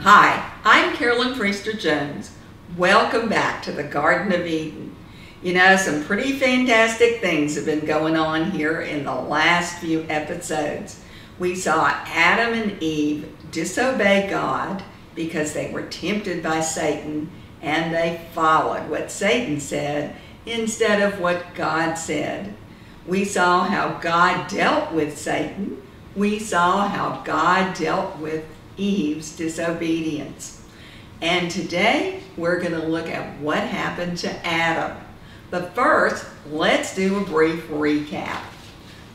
Hi, I'm Carolyn Priester Jones. Welcome back to the Garden of Eden. You know, some pretty fantastic things have been going on here in the last few episodes. We saw Adam and Eve disobey God because they were tempted by Satan and they followed what Satan said instead of what God said. We saw how God dealt with Satan. We saw how God dealt with Eve's disobedience. And today we're going to look at what happened to Adam. But first, let's do a brief recap.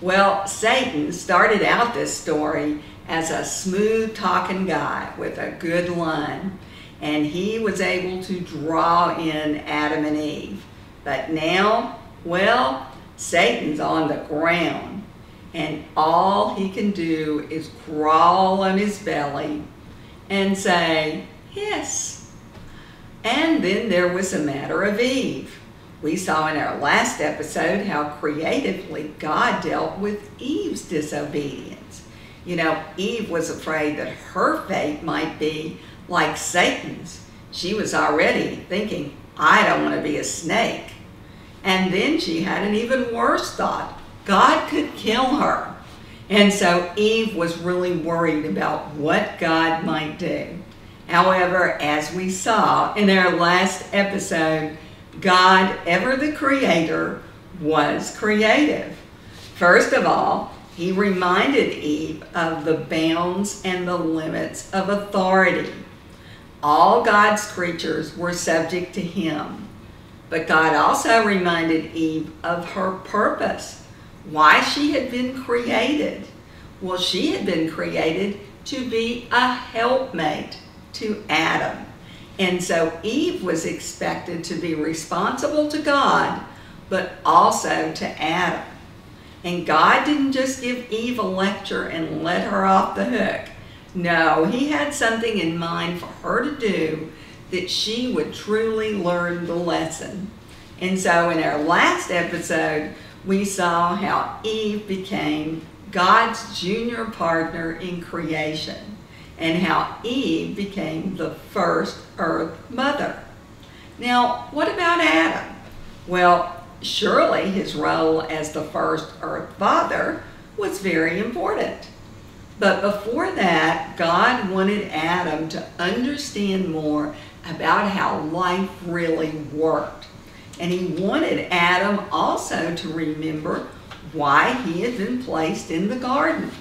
Well, Satan started out this story as a smooth-talking guy with a good line, and he was able to draw in Adam and Eve. But now, well, Satan's on the ground, and all he can do is crawl on his belly and say, "Hiss." And then there was the matter of Eve. We saw in our last episode how creatively God dealt with Eve's disobedience. You know, Eve was afraid that her fate might be like Satan's. She was already thinking, "I don't want to be a snake." And then she had an even worse thought. God could kill her. And so Eve was really worried about what God might do. However, as we saw in our last episode, God, ever the Creator, was creative. First of all, he reminded Eve of the bounds and the limits of authority. All God's creatures were subject to him. But God also reminded Eve of her purpose, why she had been created. Well, she had been created to be a helpmate to Adam. And so Eve was expected to be responsible to God, but also to Adam. And God didn't just give Eve a lecture and let her off the hook. No, he had something in mind for her to do that she would truly learn the lesson. And so in our last episode, we saw how Eve became God's junior partner in creation, and how Eve became the first earth mother. Now, what about Adam? Well, surely his role as the first earth father was very important. But before that, God wanted Adam to understand more about how life really worked. And he wanted Adam also to remember why he had been placed in the garden.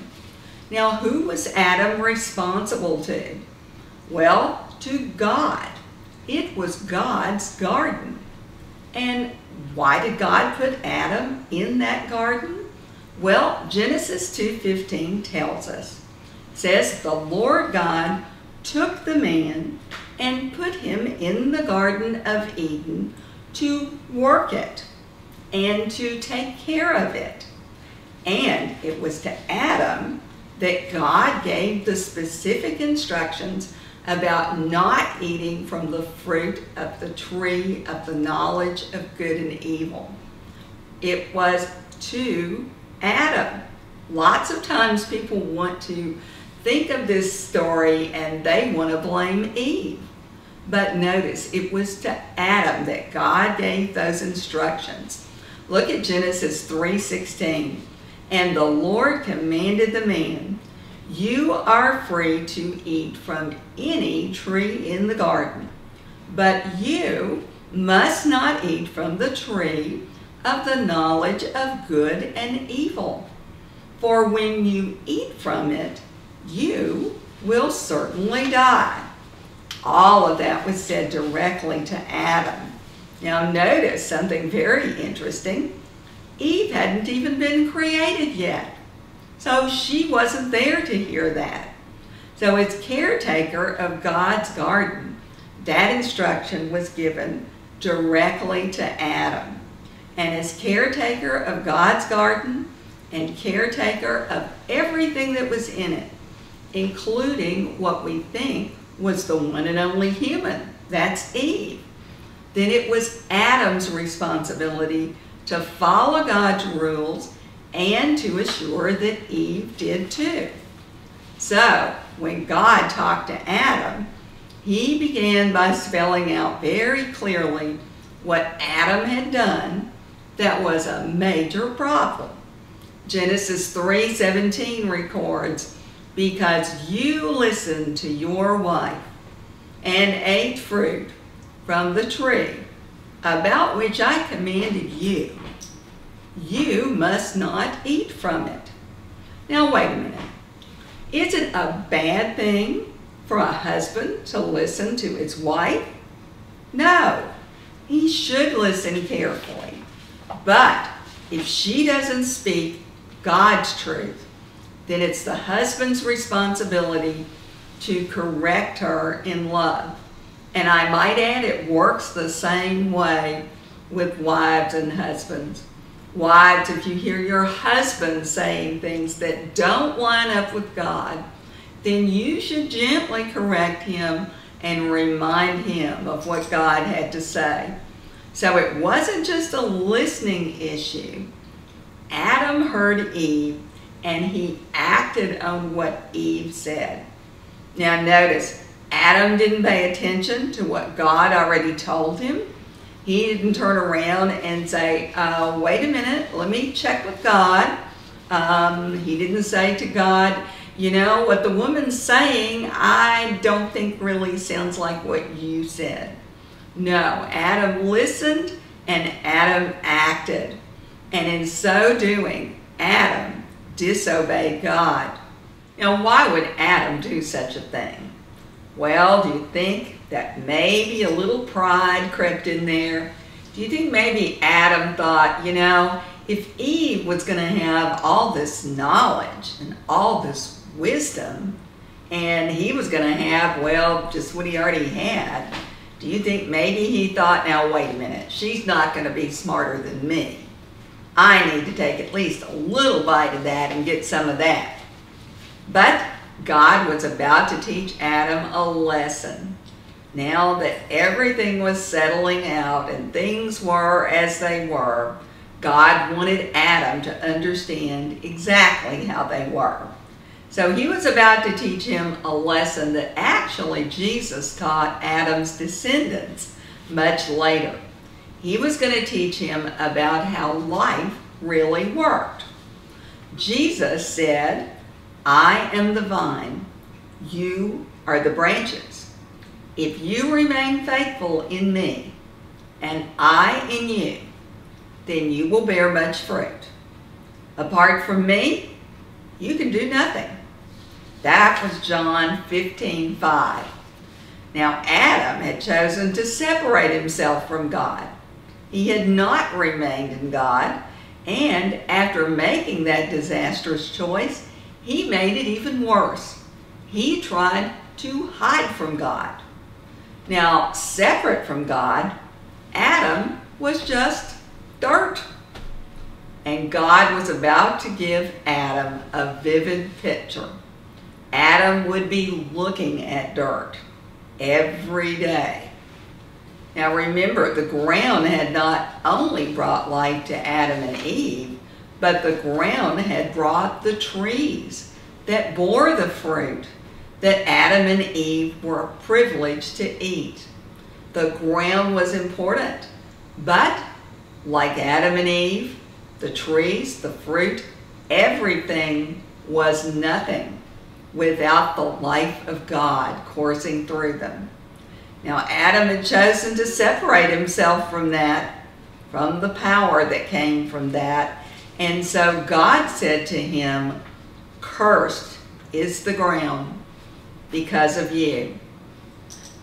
Now, who was Adam responsible to? Well, to God. It was God's garden. And why did God put Adam in that garden? Well, Genesis 2:15 tells us. It says, "The Lord God took the man and put him in the Garden of Eden to work it and to take care of it." And it was to Adam that God gave the specific instructions about not eating from the fruit of the tree of the knowledge of good and evil. It was to Adam. Lots of times people want to think of this story and they want to blame Eve. But notice, it was to Adam that God gave those instructions. Look at Genesis 3:16. "And the Lord commanded the man, 'You are free to eat from any tree in the garden, but you must not eat from the tree of the knowledge of good and evil. For when you eat from it, you will certainly die.'" All of that was said directly to Adam. Now notice something very interesting. Eve hadn't even been created yet, so she wasn't there to hear that. So as caretaker of God's garden, that instruction was given directly to Adam. And as caretaker of God's garden and caretaker of everything that was in it, including what we think was the one and only human, that's Eve, then it was Adam's responsibility to follow God's rules and to assure that Eve did too. So when God talked to Adam, he began by spelling out very clearly what Adam had done that was a major problem. Genesis 3:17 records, "Because you listened to your wife and ate fruit from the tree about which I commanded you, you must not eat from it." Now wait a minute. Is it a bad thing for a husband to listen to his wife? No, he should listen carefully. But if she doesn't speak God's truth, then it's the husband's responsibility to correct her in love. And I might add, it works the same way with wives and husbands. Wives, if you hear your husband saying things that don't line up with God, then you should gently correct him and remind him of what God had to say. So it wasn't just a listening issue. Adam heard Eve and he acted on what Eve said. Now notice, Adam didn't pay attention to what God already told him. He didn't turn around and say, wait a minute, let me check with God. He didn't say to God, you know, what the woman's saying, I don't think really sounds like what you said. No, Adam listened and Adam acted. And in so doing, Adam disobeyed God. Now, why would Adam do such a thing? Well, do you think that maybe a little pride crept in there? Do you think maybe Adam thought, you know, if Eve was going to have all this knowledge and all this wisdom, and he was going to have, well, just what he already had, do you think maybe he thought, now wait a minute, she's not going to be smarter than me. I need to take at least a little bite of that and get some of that. But God was about to teach Adam a lesson. Now that everything was settling out and things were as they were, God wanted Adam to understand exactly how they were. So he was about to teach him a lesson that actually Jesus taught Adam's descendants much later. He was going to teach him about how life really worked. Jesus said, I am the vine, you are the branches. If you remain faithful in me, and I in you, then you will bear much fruit. Apart from me, you can do nothing. That was John 15:5. Now Adam had chosen to separate himself from God. He had not remained in God, and after making that disastrous choice, he made it even worse. He tried to hide from God. Now, separate from God, Adam was just dirt. And God was about to give Adam a vivid picture. Adam would be looking at dirt every day. Now remember, the ground had not only brought life to Adam and Eve, but the ground had brought the trees that bore the fruit that Adam and Eve were privileged to eat. The ground was important, but like Adam and Eve, the trees, the fruit, everything was nothing without the life of God coursing through them. Now Adam had chosen to separate himself from that, from the power that came from that, and so God said to him, cursed is the ground because of you.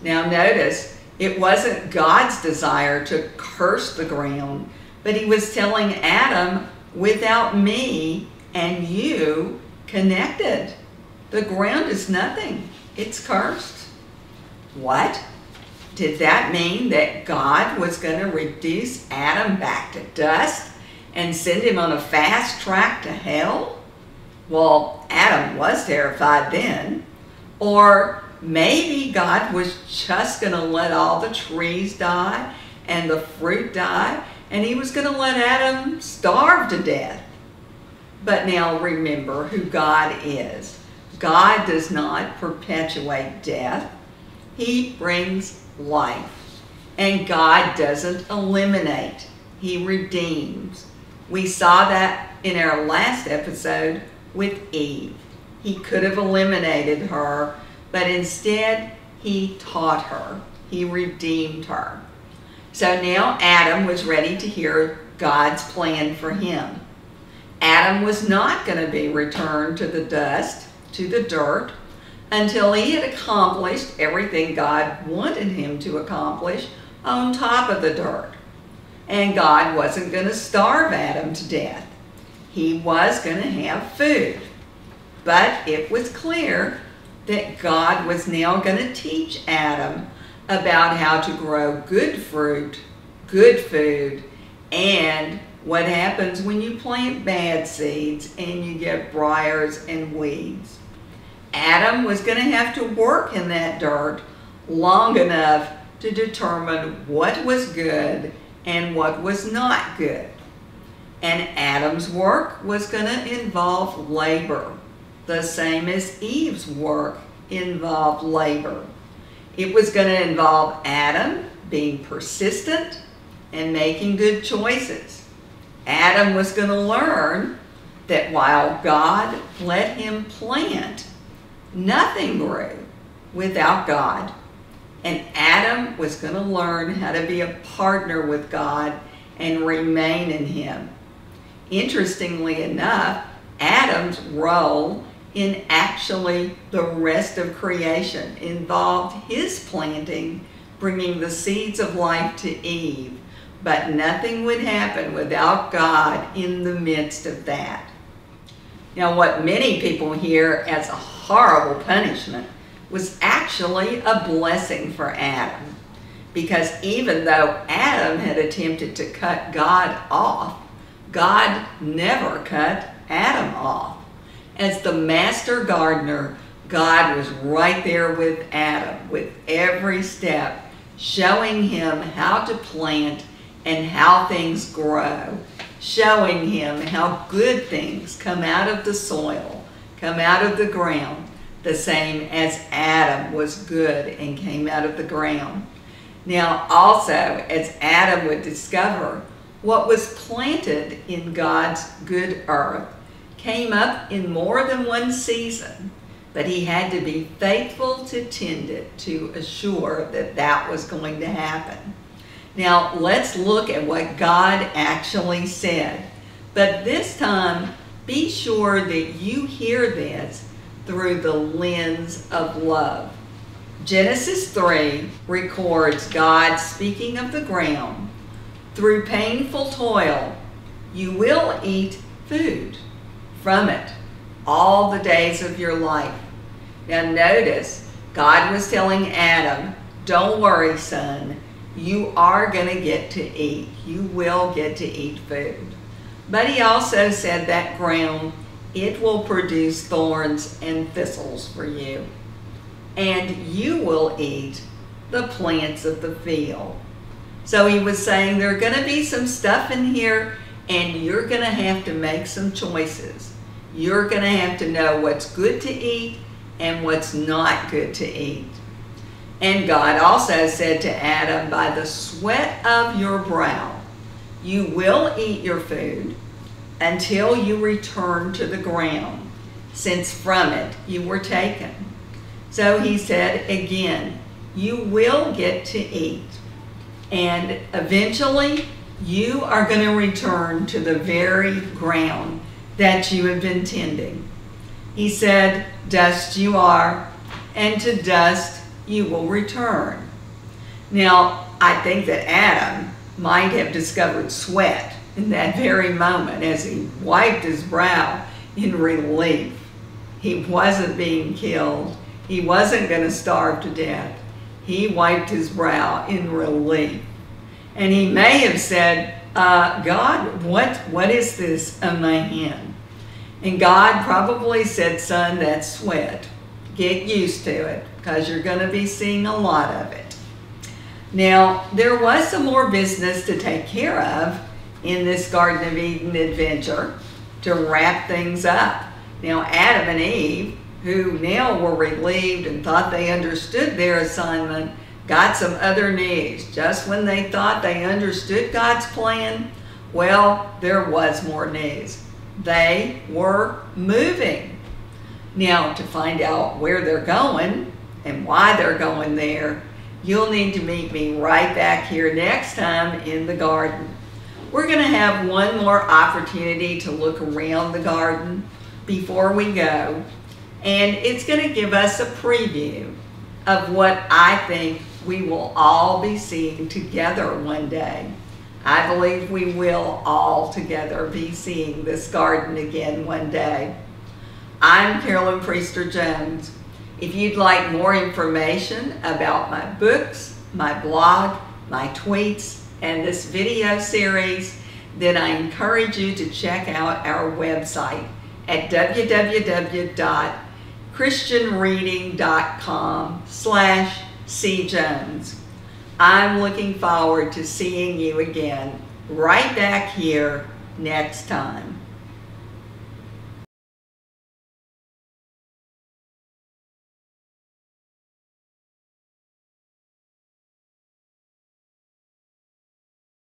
Now notice, it wasn't God's desire to curse the ground, but he was telling Adam, without me and you connected, the ground is nothing. It's cursed. What? Did that mean that God was going to reduce Adam back to dust and send him on a fast track to hell? Well, Adam was terrified then. Or maybe God was just going to let all the trees die and the fruit die, and he was going to let Adam starve to death. But now remember who God is. God does not perpetuate death. He brings life. And God doesn't eliminate, He redeems. We saw that in our last episode with Eve. He could have eliminated her, but instead He taught her. He redeemed her. So now Adam was ready to hear God's plan for him. Adam was not going to be returned to the dust, to the dirt, until he had accomplished everything God wanted him to accomplish on top of the dirt. And God wasn't going to starve Adam to death. He was going to have food. But it was clear that God was now going to teach Adam about how to grow good fruit, good food, and what happens when you plant bad seeds and you get briars and weeds. Adam was going to have to work in that dirt long enough to determine what was good and what was not good. And Adam's work was going to involve labor, the same as Eve's work involved labor. It was going to involve Adam being persistent and making good choices. Adam was going to learn that while God let him plant, nothing grew without God. And Adam was going to learn how to be a partner with God and remain in Him. Interestingly enough, Adam's role in actually the rest of creation involved his planting, bringing the seeds of life to Eve. But nothing would happen without God in the midst of that. Now, what many people hear as a horrible punishment was actually a blessing for Adam. Because even though Adam had attempted to cut God off, God never cut Adam off. As the master gardener, God was right there with Adam, with every step, showing him how to plant and how things grow, showing him how good things come out of the soil, come out of the ground, the same as Adam was good and came out of the ground. Now also, as Adam would discover, what was planted in God's good earth came up in more than one season, but he had to be faithful to tend it to assure that that was going to happen. Now let's look at what God actually said, but this time be sure that you hear this through the lens of love. Genesis 3 records God speaking of the ground. Through painful toil, you will eat food from it all the days of your life. Now notice, God was telling Adam, don't worry, son, you are going to get to eat. You will get to eat food. But he also said that ground, it will produce thorns and thistles for you. And you will eat the plants of the field. So he was saying there are going to be some stuff in here and you're going to have to make some choices. You're going to have to know what's good to eat and what's not good to eat. And God also said to Adam, by the sweat of your brow, you will eat your food until you return to the ground, since from it you were taken. So he said again, you will get to eat. And eventually, you are going to return to the very ground that you have been tending. He said, dust you are, and to dust you will return. Now, I think that Adam might have discovered sweat in that very moment as he wiped his brow in relief. He wasn't being killed. He wasn't going to starve to death. He wiped his brow in relief. And he may have said, God, what is this on my hand? And God probably said, son, that's sweat. Get used to it, because you're going to be seeing a lot of it. Now, there was some more business to take care of in this Garden of Eden adventure to wrap things up. Now, Adam and Eve who now were relieved and thought they understood their assignment, got some other news. Just when they thought they understood God's plan, well, there was more news. They were moving. Now, to find out where they're going and why they're going there, you'll need to meet me right back here next time in the garden. We're going to have one more opportunity to look around the garden before we go, and it's going to give us a preview of what I think we will all be seeing together one day. I believe we will all together be seeing this garden again one day. I'm Carolyn Priester Jones. If you'd like more information about my books, my blog, my tweets, and this video series, then I encourage you to check out our website at www.christianreading.com/cjones. I'm looking forward to seeing you again right back here next time.